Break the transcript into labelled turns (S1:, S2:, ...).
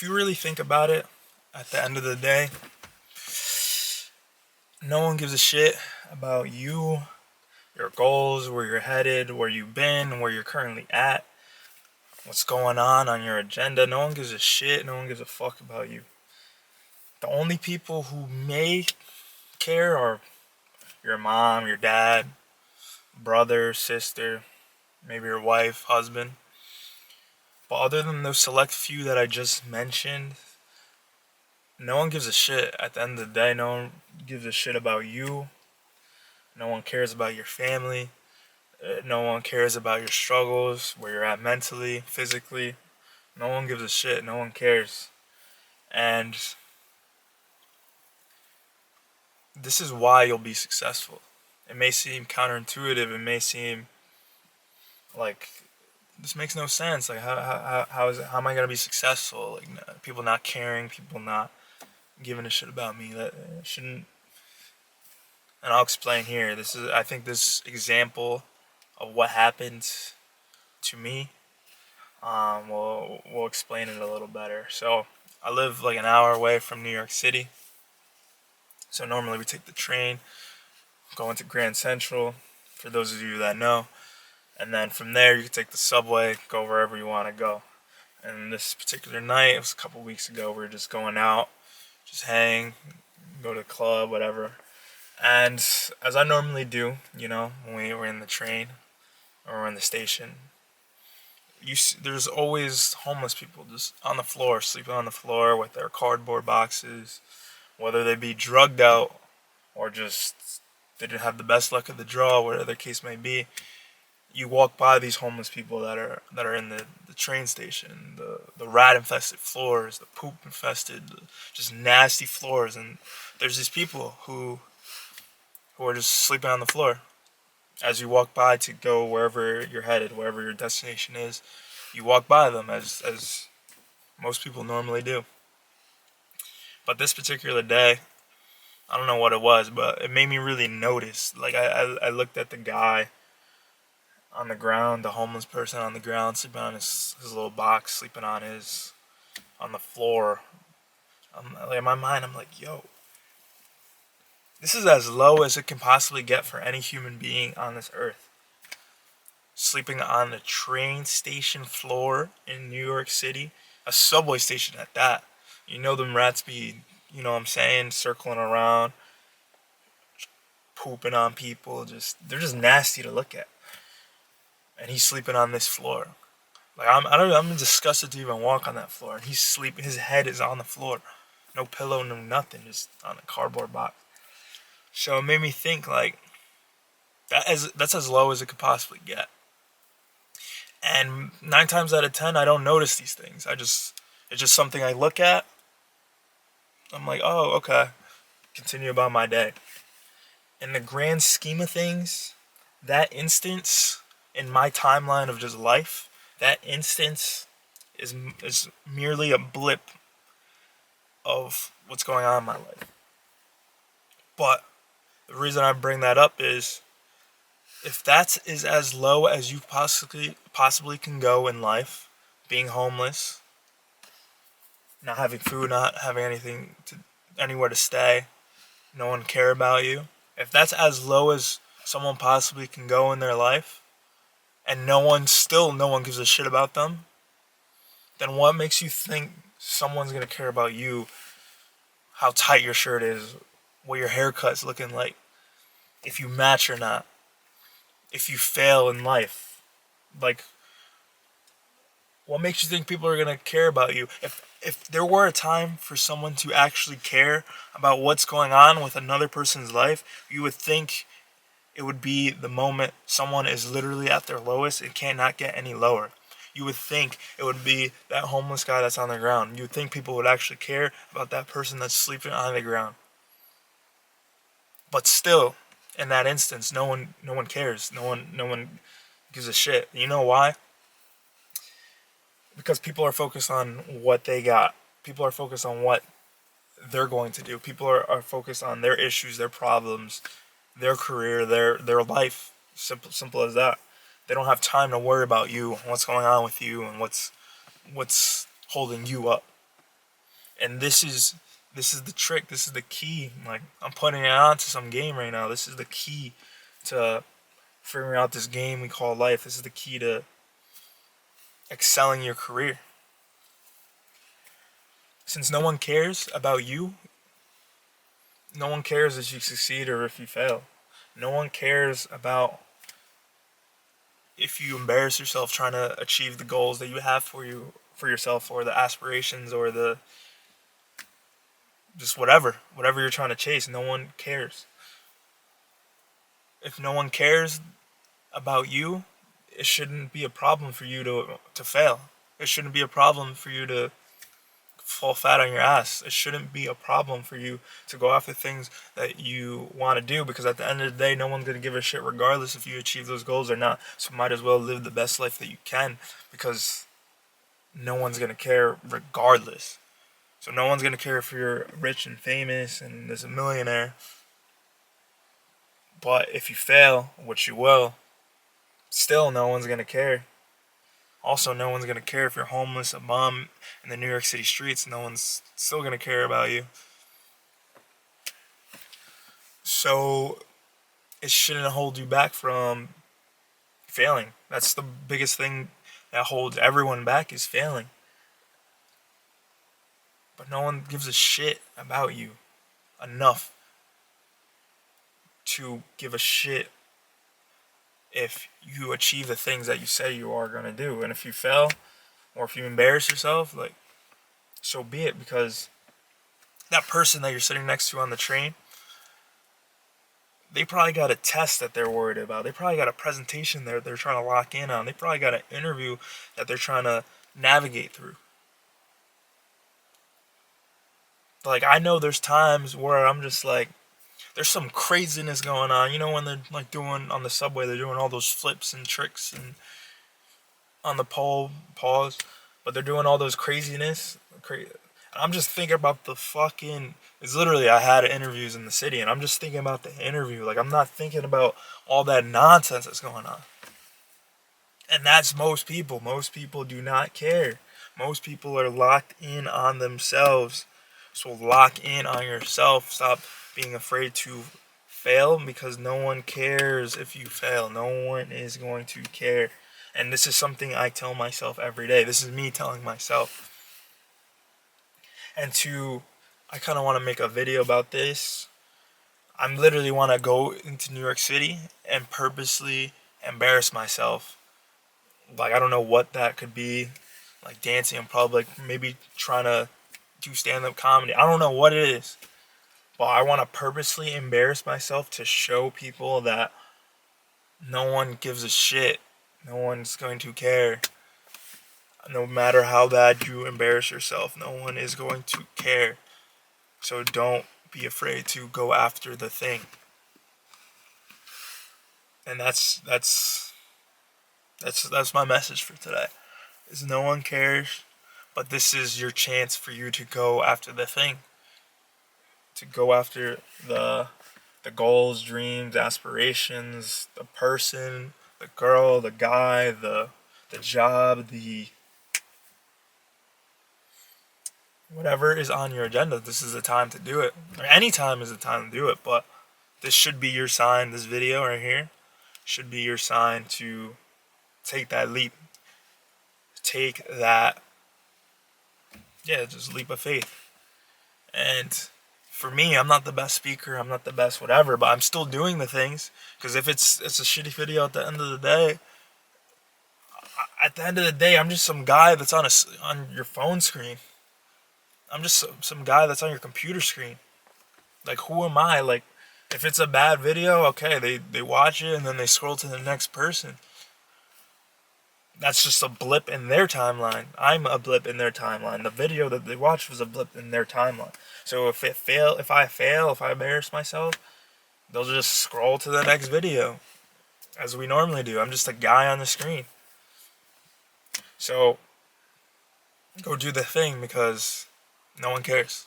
S1: if you really think about it, at the end of the day, no one gives a shit about you, your goals, where you're headed, where you've been, where you're currently at, what's going on your agenda. No one gives a shit. No one gives a fuck about you. The only people who may care are your mom, your dad, brother, sister, maybe your wife, husband. But other than those select few that I just mentioned, no one gives a shit. At the end of the day, no one gives a shit about you. No one cares about your family. No one cares about your struggles, where you're at mentally, physically. No one gives a shit. No one cares. And this is why you'll be successful. It may seem counterintuitive. It may seem like this makes no sense. Like how am I gonna be successful? Like people not caring, people not giving a shit about me. That shouldn't. And I'll explain here. I think this example of what happened to me. We'll explain it a little better. So I live like an hour away from New York City. So normally we take the train, go into Grand Central, for those of you that know, and then from there you can take the subway, go wherever you want to go. And this particular night, it was a couple weeks ago, we were just going out, just hang, go to a club, whatever. And as I normally do, when we were in the train or in the station, there's always homeless people just on the floor, sleeping on the floor with their cardboard boxes, whether they be drugged out or just they didn't have the best luck of the draw, whatever the case may be. You walk by these homeless people that are in the train station, the rat infested floors, the poop infested, just nasty floors, and there's these people who are just sleeping on the floor. As you walk by to go wherever you're headed, wherever your destination is, you walk by them as most people normally do. But this particular day, I don't know what it was, but it made me really notice. Like I looked at the guy on the ground, the homeless person on the ground, sleeping on his little box, sleeping on the floor. Like in my mind, I'm like, yo, this is as low as it can possibly get for any human being on this earth. Sleeping on the train station floor in New York City, a subway station at that. You know them rats be, what I'm saying, circling around, pooping on people. They're just nasty to look at. And he's sleeping on this floor. Like I'm disgusted to even walk on that floor. And he's sleeping. His head is on the floor, no pillow, no nothing, just on a cardboard box. So it made me think like that's as low as it could possibly get. And 9 times out of 10, I don't notice these things. It's just something I look at. I'm like, oh, okay. Continue about my day. In the grand scheme of things, that instance in my timeline of just life, that instance is merely a blip of what's going on in my life. But the reason I bring that up is if that is as low as you possibly can go in life, being homeless, not having food, not having anywhere to stay, no one care about you. If that's as low as someone possibly can go in their life, and no one gives a shit about them, then what makes you think someone's gonna care about you? How tight your shirt is, what your haircut's looking like, if you match or not, if you fail in life, like, what makes you think people are gonna care about you? If there were a time for someone to actually care about what's going on with another person's life, you would think it would be the moment someone is literally at their lowest and cannot get any lower. You would think it would be that homeless guy that's on the ground. You would think people would actually care about that person that's sleeping on the ground. But still, in that instance, no one cares. No one gives a shit. You know why? Because people are focused on what they got. People are focused on what they're going to do. People are focused on their issues, their problems, their career, their life. Simple as that. They don't have time to worry about you, what's going on with you, and what's holding you up. And this is the trick. This is the key. Like, I'm putting it on to some game right now. This is the key to figuring out this game we call life. This is the key to excelling your career. Since no one cares about you, no one cares if you succeed or if you fail. No one cares about if you embarrass yourself trying to achieve the goals that you have for yourself, or the aspirations, or the just whatever you're trying to chase. No one cares. If no one cares about you, it shouldn't be a problem for you to fail. It shouldn't be a problem for you to fall fat on your ass. It shouldn't be a problem for you to go after things that you want to do, because at the end of the day, no one's going to give a shit regardless if you achieve those goals or not. So might as well live the best life that you can, because no one's going to care regardless. So no one's going to care if you're rich and famous and there's a millionaire. But if you fail, which you will, still no one's going to care. Also, no one's going to care if you're homeless, a bum in the New York City streets. No one's still going to care about you. So it shouldn't hold you back from failing. That's the biggest thing that holds everyone back, is failing. But no one gives a shit about you enough to give a shit if you achieve the things that you say you are going to do. And if you fail, or if you embarrass yourself, like, so be it, because that person that you're sitting next to on the train, they probably got a test that they're worried about. They probably got a presentation they're trying to lock in on. They probably got an interview that they're trying to navigate through. Like, I know there's times where I'm just like, there's some craziness going on. You know, when they're like doing on the subway, they're doing all those flips and tricks and on the pause, but they're doing all those craziness. I'm just thinking about the fucking. It's literally, I had interviews in the city, and I'm just thinking about the interview. Like, I'm not thinking about all that nonsense that's going on. And that's most people. Most people do not care. Most people are locked in on themselves. So lock in on yourself. Stop being afraid to fail, because no one cares if you fail. No one is going to care. And this is something I tell myself every day. This is me telling myself. And I kind of want to make a video about this. I literally want to go into New York City and purposely embarrass myself. Like, I don't know what that could be. Like dancing in public, maybe trying to do stand-up comedy. I don't know what it is. But I want to purposely embarrass myself to show people that no one gives a shit. No one's going to care. No matter how bad you embarrass yourself, no one is going to care. So don't be afraid to go after the thing. And that's my message for today. Is no one cares, but this is your chance for you to go after the thing. To go after the goals, dreams, aspirations, the person, the girl, the guy, the job, the whatever is on your agenda. This is the time to do it. Or any time is the time to do it, but this should be your sign. This video right here should be your sign to take that leap. Take that, just leap of faith. And for me, I'm not the best speaker, I'm not the best whatever, but I'm still doing the things. Because if it's a shitty video at the end of the day, I'm just some guy that's on your phone screen. I'm just some guy that's on your computer screen. Like, who am I? Like, if it's a bad video, okay, they watch it and then they scroll to the next person. That's just a blip in their timeline. I'm a blip in their timeline. The video that they watched was a blip in their timeline. So if I embarrass myself, they'll just scroll to the next video, as we normally do. I'm just a guy on the screen. So go do the thing, because no one cares.